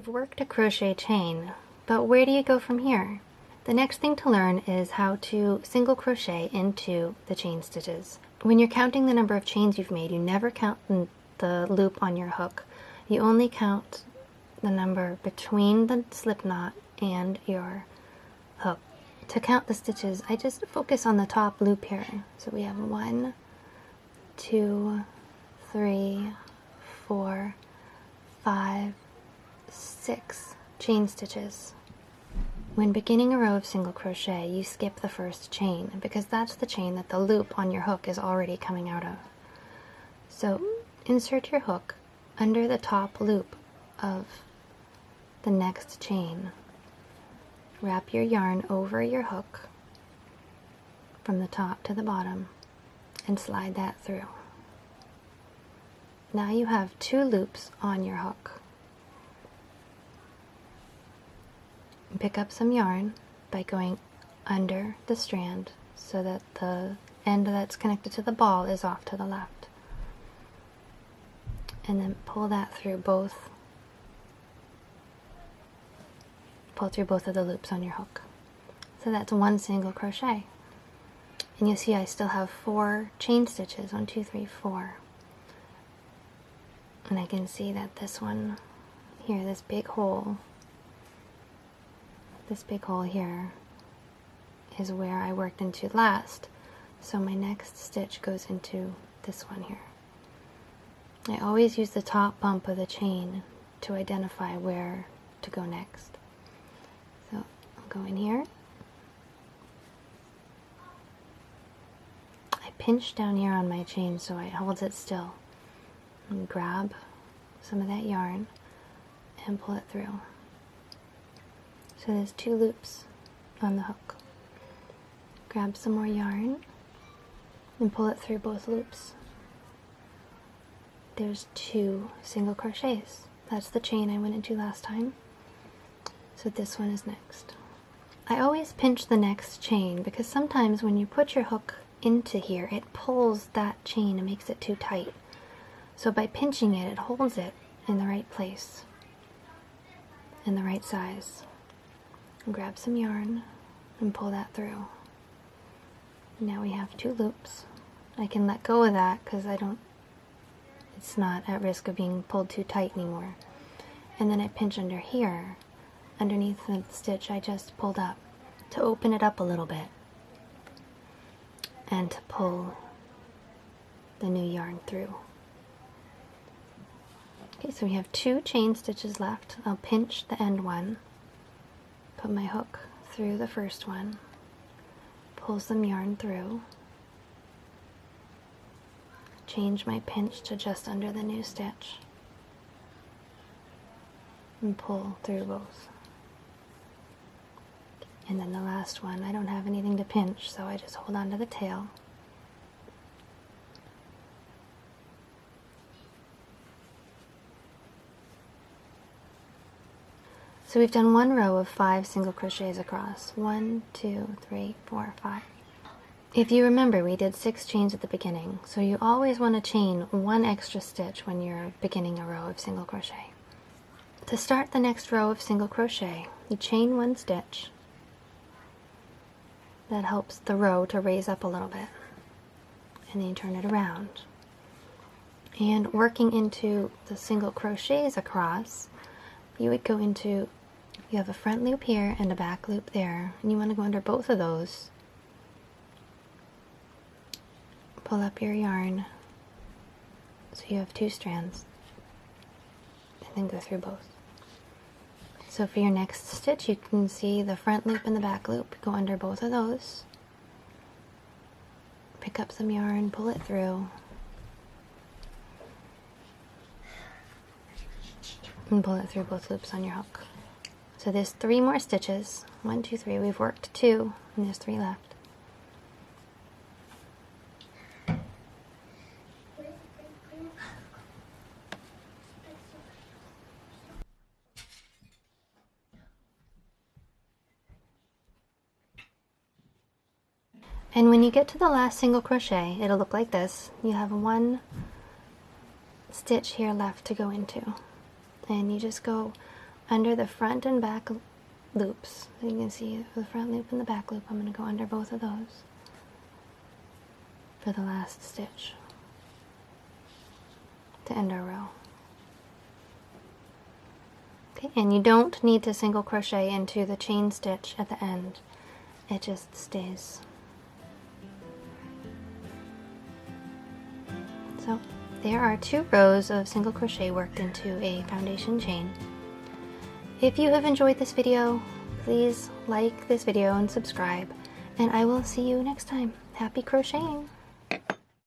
worked a crochet chain, but where do you go from here? The next thing to learn is how to single crochet into the chain stitches. When you're counting the number of chains you've made, you never count the loop on your hook. You only count the number between the slip knot and your hook. To count the stitches, I just focus on the top loop here. So we have 1, 2, 3, 4, 5, 6 chain stitches. When beginning a row of single crochet, you skip the first chain because that's the chain that the loop on your hook is already coming out of. So insert your hook under the top loop of the next chain. Wrap your yarn over your hook from the top to the bottom and slide that through. Now you have 2 loops on your hook. Pick up some yarn by going under the strand so that the end that's connected to the ball is off to the left. And then pull that through both of the loops on your hook. So that's 1 single crochet. And you see I still have 4 chain stitches, 1, 2, 3, 4. And I can see that this one here, this big hole here is where I worked into last. So my next stitch goes into this one here. I always use the top bump of the chain to identify where to go next. So I'll go in here. I pinch down here on my chain so it holds it still. And grab some of that yarn and pull it through. So there's 2 loops on the hook. Grab some more yarn and pull it through both loops. There's 2 single crochets. That's the chain I went into last time. So this one is next. I always pinch the next chain because sometimes when you put your hook into here, it pulls that chain and makes it too tight. So by pinching it, it holds it in the right place, in the right size. And grab some yarn and pull that through. Now we have 2 loops. I can let go of that because it's not at risk of being pulled too tight anymore. And then I pinch under here, underneath the stitch I just pulled up, to open it up a little bit and to pull the new yarn through. Okay, so we have 2 chain stitches left. I'll pinch the end one, put my hook through the first one, pull some yarn through, change my pinch to just under the new stitch, and pull through both. And then the last one, I don't have anything to pinch, so I just hold on to the tail. So we've done 1 row of 5 single crochets across. 1, 2, 3, 4, 5. If you remember, we did 6 chains at the beginning, so you always want to chain 1 extra stitch when you're beginning a row of single crochet. To start the next row of single crochet, you chain 1 stitch. That helps the row to raise up a little bit. And then you turn it around. And working into the single crochets across, you would go into, you have a front loop here and a back loop there, and you want to go under both of those. Pull up your yarn so you have 2 strands, and then go through both. So for your next stitch, you can see the front loop and the back loop. Go under both of those, pick up some yarn, pull it through, and pull it through both loops on your hook. So there's 3 more stitches. 1, 2, 3. We've worked 2, and there's 3 left. And when you get to the last single crochet, it'll look like this. You have 1 stitch here left to go into. And you just go under the front and back loops. So you can see for the front loop and the back loop, I'm going to go under both of those for the last stitch to end our row. Okay, and you don't need to single crochet into the chain stitch at the end. It just stays. So there are 2 rows of single crochet worked into a foundation chain. If you have enjoyed this video, please like this video and subscribe, and I will see you next time. Happy crocheting!